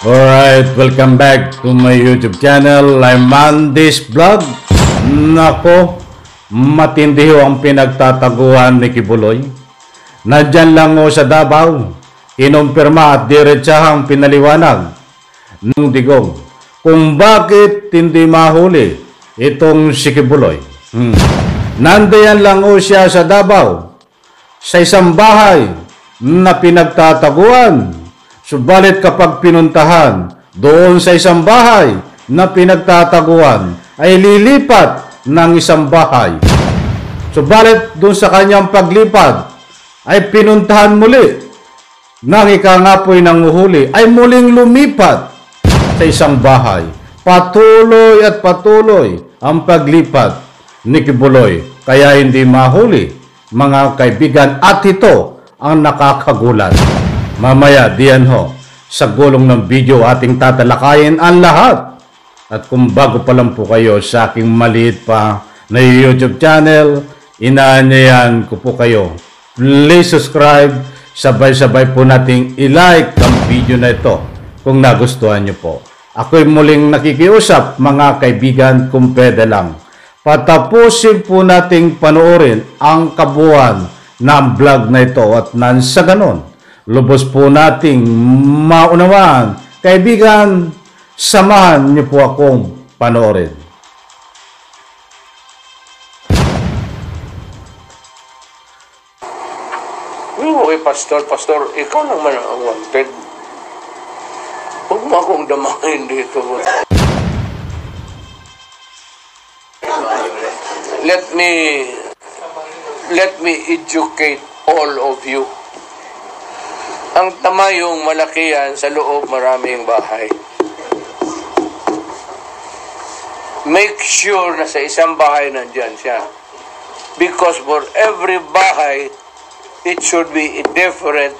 Alright, welcome back to my YouTube channel. I'm Mandis Vlog. Nako, matindi ho ang pinagtataguan ni Kibuloy. Nandyan lang ho sa Davao, kinumpirma at diretsahang pinaliwanag ng Digong kung bakit hindi mahuli itong si Kibuloy. Nandiyan lang ho siya sa Davao, sa isang bahay na pinagtataguan. Subalit kapag pinuntahan doon sa isang bahay na pinagtataguan ay lilipat ng isang bahay. Subalit doon sa kanyang paglipat ay pinuntahan muli ng ikangapoy ng uhuli ay muling lumipat sa isang bahay. Patuloy at patuloy ang paglipat ni Kibuloy kaya hindi mahuli mga kaibigan at ito ang nakakagulat. Mamaya diyan ho, sa gulong ng video ating tatalakayin ang lahat. At kung bago pa lang po kayo sa aking maliit pa na YouTube channel, inaanyayan ko po kayo. Please subscribe, sabay-sabay po nating i-like ang video na ito kung nagustuhan nyo po. Ako'y muling nakikiusap mga kaibigan kung pwede lang. Patapusin po nating panoorin ang kabuuan ng vlog na ito at nang sa ganon, lubos po nating maunawaan. Kaibigan, samahan niyo po akong panoorin. Okay, Pastor, ikaw naman ang wanted. Huwag mo akong damahin dito. Let me educate all of you. Ang tamayong malaki yan, sa loob maraming bahay. Make sure na sa isang bahay nandyan siya. Because for every bahay, it should be a different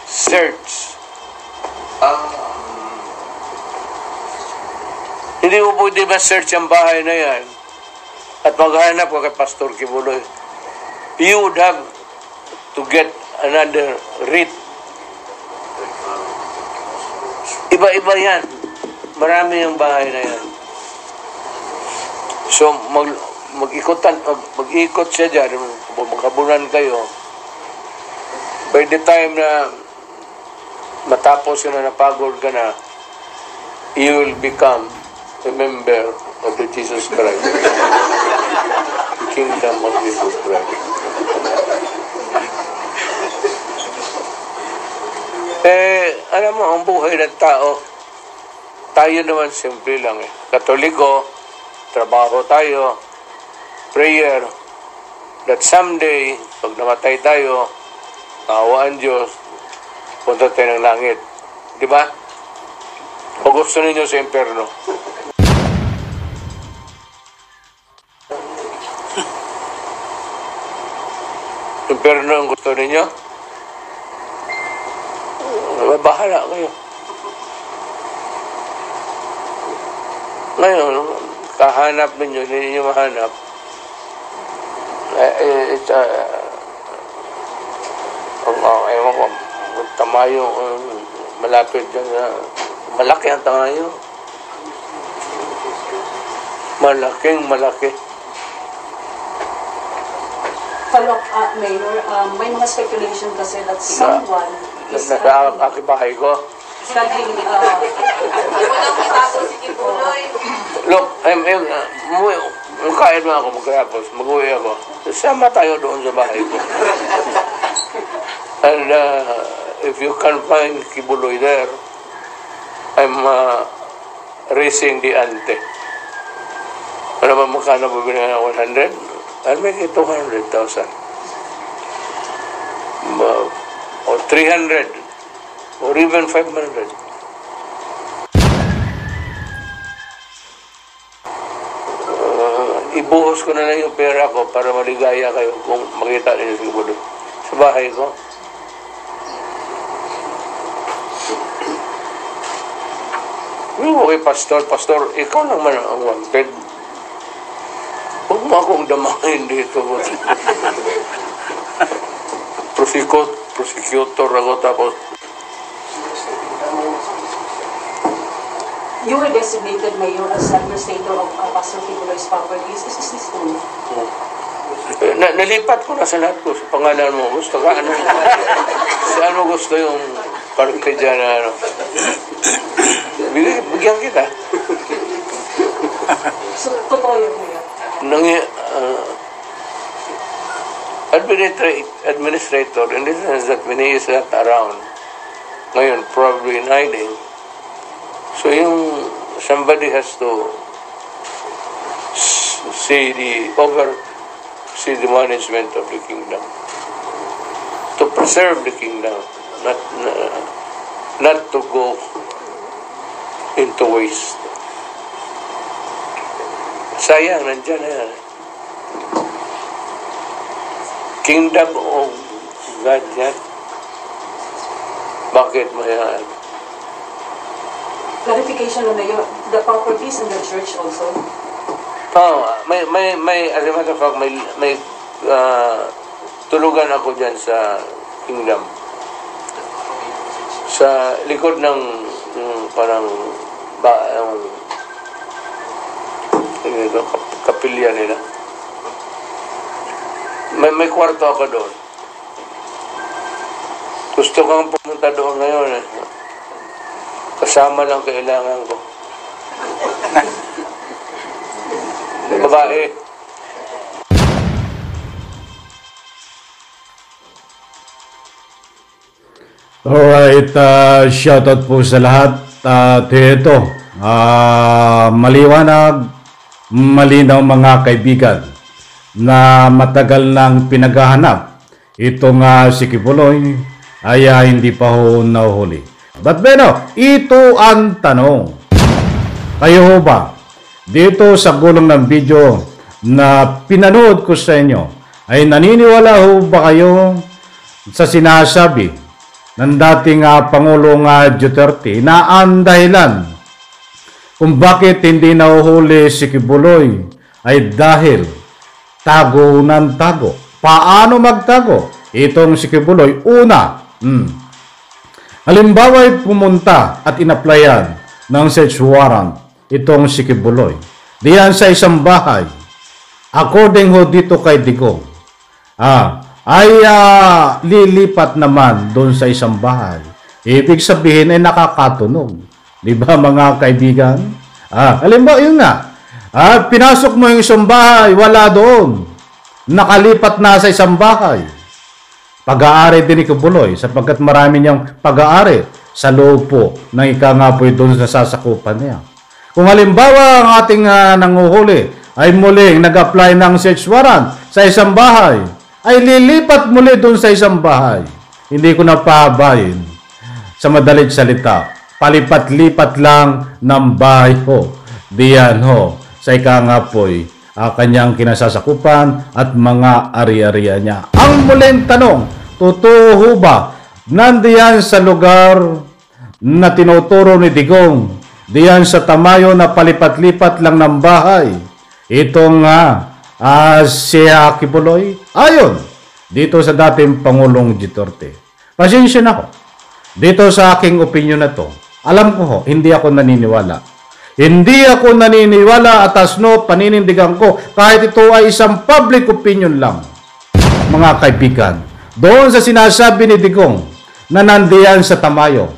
search. Hindi mo pwede ma-search ang bahay na yan at maghanap ka kay Pastor Kibuloy. You would have to get another writ. Iba-iba yan. Marami yung bahay na yan. So, mag-ikot siya dyan. Magkabunan kayo. By the time na matapos na napagod ka na, you will become a member of the Jesus Christ. Kingdom of Jesus Christ. Alam mo, ang buhay ng tao, tayo naman simple lang eh. Katoliko, trabaho tayo, prayer, that someday, pag namatay tayo, kaawaan Diyos, punta tayo ng langit. Di ba? O gusto ninyo sa impyerno? Impyerno ang gusto ninyo? Bahala kayo. Ngayon, kahanap ninyo, hindi ninyo mahanap. Ewan ko, tamayo, malapit dyan na, malaki ang tamayo. Malaki. Follow up, Mayor, may mga speculation kasi that someone is nakakibahay ko. studying Look, kain mo ako magkapos, mag-uwi ako. Sama tayo doon sa bahay ko. And if you can find Kibuloy there, I'm raising the ante. Ano ba magkano bibili ng 100? I'll make it 200,000. Or 300. Or even 500. Ibuhos ko na lang yung pera ko para maligaya kayo kung makita ninyo si Kibuloy sa bahay ko. Okay, Pastor, ikaw naman ang wanted. Huwag mo akong damahin dito. Prosecutor ako tapos you were designated mayor as administrator of Pastor Kibuloy's properties. Is this true? Nalipat ko na sa lahat ko. Sa pangalan mo, gusto ka? Ano? Saan mo gusto yung parke dyan na ano? Bigyan kita. So, totoo yun, mayor? Administrator, in the sense that when he is not around, ngayon, probably in hiding, so yung somebody has to see the management of the kingdom, to preserve the kingdom, not to go into waste. Sayang, nandyan na yan. Kingdom of God yan. Bakit mo yan? Clarification na mayor, the properties in the church also? As a matter of fact, may tulugan ako dyan sa kingdom. Sa likod ng parang kapilya nila. May kwarto ako doon. Gusto kang pumunta doon ngayon eh. Kasama lang kailangan ko. Babae. Alright, shoutout po sa lahat. At ito, maliwanag, malinaw mga kaibigan, na matagal nang pinaghahanap itong si Kibuloy ay hindi pa ho nahuhuli. But beno, ito ang tanong. Kayo ho ba, dito sa gulong ng video na pinanood ko sa inyo, ay naniniwala ho ba kayo sa sinasabi ng dating Pangulong Duterte na ang dahilan kung bakit hindi nahuhuli si Kibuloy ay dahil tago ng tago? Paano magtago itong si Kibuloy? Una, halimbawa ay pumunta at inaplayan ng search warrant itong si Kibuloy diyan sa isang bahay. According ho dito kay Digong, ay lilipat naman doon sa isang bahay. Ibig sabihin ay nakakatunog. Di ba mga kaibigan? Halimbawa yun nga. Pinasok mo yung isang bahay, wala doon. Nakalipat na sa isang bahay. Pag-aari din ni Kibuloy sapagkat marami niyang pag-aari sa loob po ng ikangapoy doon sa sasakupan niya. Kung halimbawa ang ating nanguhuli ay muling nag-apply ng search warrant sa isang bahay, ay lilipat muli doon sa isang bahay. Hindi ko na pahabayin sa madalit salita. Palipat-lipat lang ng bahay ho. Diyan ho sa ikangapoy kanyang kinasasakupan at mga ari-ariya niya. Ang muling tanong, totoo ho ba nandiyan sa lugar na tinuturo ni Digong, diyan sa Tamayo na palipat-lipat lang ng bahay, itong si Kibuloy? Ayon dito sa dating Pangulong Duterte. Pasensya na ho. Dito sa aking opinion na to, alam ko ho, hindi ako naniniwala. Hindi ako naniniwala at paninindigan ko kahit ito ay isang public opinion lang. Mga kaibigan, doon sa sinasabi ni Digong na nandiyan sa Tamayo,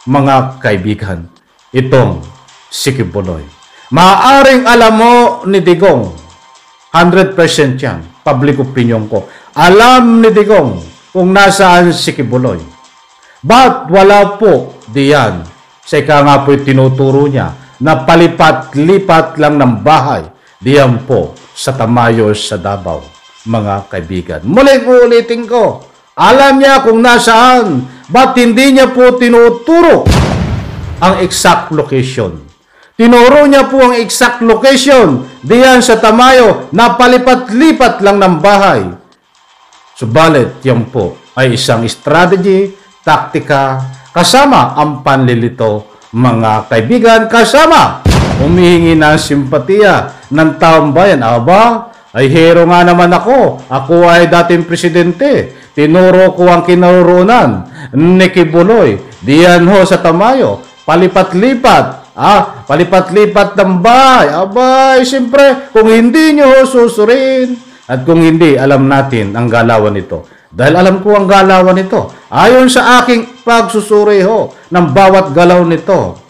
mga kaibigan, itong si Kibuloy. Maaring alam mo ni Digong, 100% yan, public opinion ko. Alam ni Digong kung nasaan si Kibuloy. But wala po diyan sa ikangapoy tinuturo niya na palipat-lipat lang ng bahay diyan po sa Tamayo sa Davao, mga kaibigan. Muling uulitin ko, alam niya kung nasaan, ba't hindi niya po tinuturo ang exact location? Tinuro niya po ang exact location diyan sa Tamayo na palipat-lipat lang ng bahay. Subalit, yan po ay isang strategy, taktika, kasama ang panlilito, mga kaibigan, kasama humihingi ng simpatiya ng taong bayan. Aba, ay hero nga naman ako. Ako ay dating presidente. Tinuro ko ang kinaroroonan ni Kibuloy diyan ho sa Tamayo. Palipat-lipat palipat-lipat ng bahay. Abay, siyempre, kung hindi nyo susurin, at kung hindi, alam natin ang galawan nito. Dahil alam ko ang galawan nito. Ayon sa aking pagsusuri ng bawat galaw nito,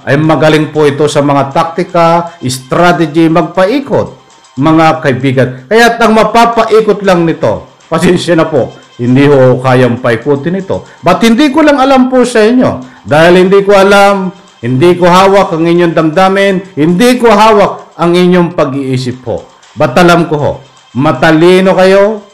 ay magaling po ito sa mga taktika, strategy, magpaikot, mga kaibigan. Kaya ang mapapaikot lang nito, pasensya na po, hindi ho kayang paikutin ito. But hindi ko lang alam po sa inyo. Dahil hindi ko alam, hindi ko hawak ang inyong damdamin, hindi ko hawak ang inyong pag-iisip po. But alam ko ho, matalino kayo,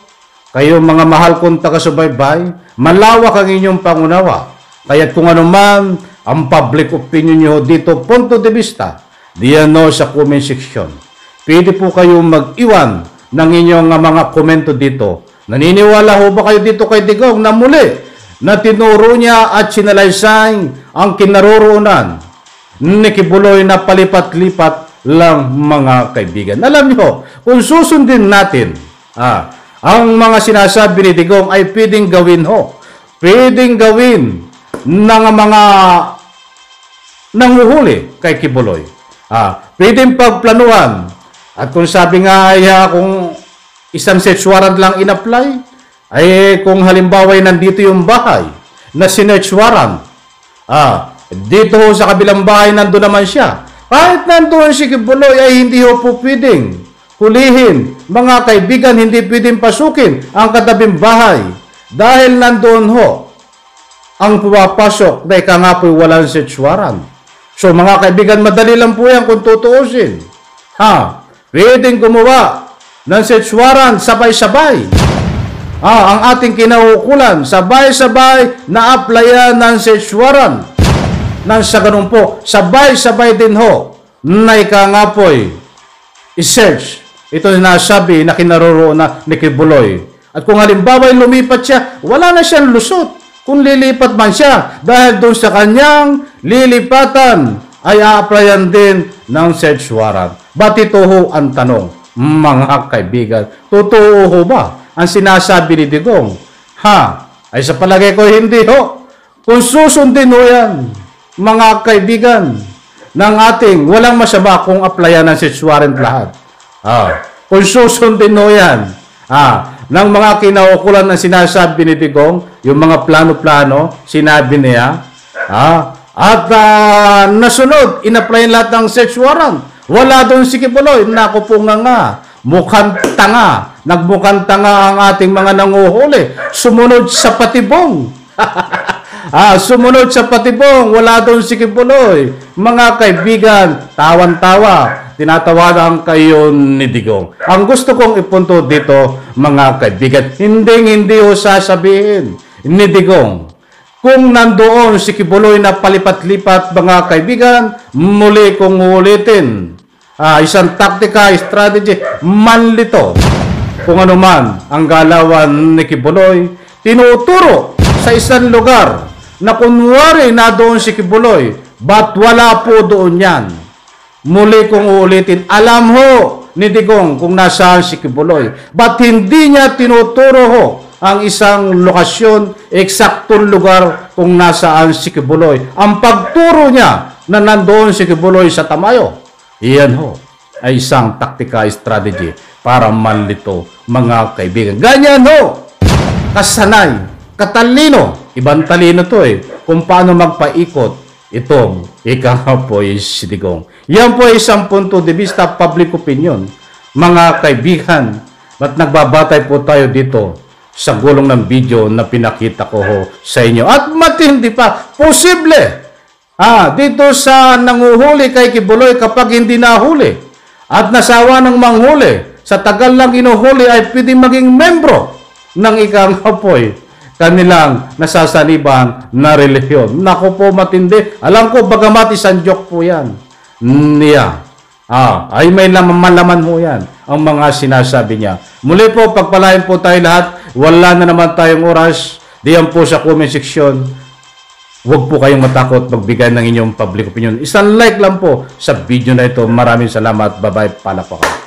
kayo mga mahal kong taga-subaybay, malawak ang inyong pangunawa. Kaya't kung ano man ang public opinion nyo dito, punto de vista, diyan sa comment section. Pwede po kayong mag-iwan ng inyong mga komento dito. Naniniwala ho ba kayo dito kay Digong na muli na tinuro niya at sinalaysay ang kinaroroonan ni Kibuloy na palipat-lipat lang, mga kaibigan? Alam niyo, kung susundin natin ang mga sinasabi ni Digong ay pwedeng gawin ho. Pwedeng gawin ng mga nanguhuli kay Kibuloy. Pwedeng pagplanuhan. At kung sabi nga ay kung isang search warrant lang in-apply, ay kung halimbawa ay nandito yung bahay na sinearch warrant, dito ho sa kabilang bahay nandun naman siya. Kahit nandun si Kibuloy ay hindi ho po pwedeng hulihin. Mga kaibigan, hindi pwedeng pasukin ang katabing bahay dahil nandun ho ang pumapasok na ika nga po'y walang search warrant. So mga kaibigan, madali lang po yan kung tutuusin. Pwedeng gumawa ng search warrant sabay-sabay. Ang ating kinahukulan, sabay-sabay na applyan ng search warrant. Nang sa ganun po, sabay-sabay din ho na ika nga po'y i-search ito nasabi na kinaroroon na ni Kibuloy. At kung halimbawa lumipat siya, wala na siyang lusot kung lilipat man siya. Dahil doon sa kanyang lilipatan ay a-applyan din ng search warrant. Ba't ito ho ang tanong, mga kaibigan? Totoo ho ba ang sinasabi ni Digong? Ay sa palagay ko hindi ho. Kung susundin ho yan, mga kaibigan, ng ating walang masama kung applyan ng search warrant lahat. Kung susundin mo yan, ng mga kinaukulan na sinasabi ni Digong, yung mga plano-plano, sinabi niya, at nasunod, in-applyin lahat ng search warrant. Wala doon si Kibuloy. Naku po nga, mukhang tanga. Nagmukhang tanga ang ating mga nanguhuli. Sumunod sa patibong. Sumunod sa patibong, wala doon si Kibuloy. Mga kaibigan, tawan-tawa, tinatawagan kayo ni Digong. Ang gusto kong ipunto dito, mga kaibigan, hindi ho sasabihin ni Digong. Kung nandoon si Kibuloy na palipat-lipat, mga kaibigan, muli kong ulitin. Isang taktika, strategy, manlito. Kung ano man ang galawan ni Kibuloy, tinuturo sa isang lugar na kunwari na doon si Kibuloy, ba't wala po doon yan? Muli kong uulitin, alam ho ni Digong kung nasaan si Kibuloy. Ba't hindi niya tinuturo ho ang isang lokasyon, eksaktong lugar kung nasaan si Kibuloy? Ang pagturo niya na nandoon si Kibuloy sa Tamayo, iyan ho ay isang taktika, strategy para manlito, mga kaibigan. Ganyan ho, kasanay, katalino, ibang talino to kung paano magpaikot itong ikapoy si Digong. Yan po ay isang punto de vista, public opinion. Mga kaibigan, ba't nagbabatay po tayo dito sa gulong ng video na pinakita ko ho sa inyo? At matindi pa, posible, dito sa nanguhuli kay Kibuloy kapag hindi nahuli at nasawa ng manghuli, sa tagal lang inuhuli ay pwedeng maging membro ng ikapoy kanilang nasasaniban na relihiyon. Naku po, matindi. Alam ko, bagamat isang joke po yan. Ay may laman mo yan ang mga sinasabi niya. Muli po, pagpalain po tayo lahat. Wala na naman tayong oras. Diyan po sa comment section. Huwag po kayong matakot magbigay ng inyong public opinion. Isang like lang po sa video na ito. Maraming salamat. Bye-bye. Pala po kayo.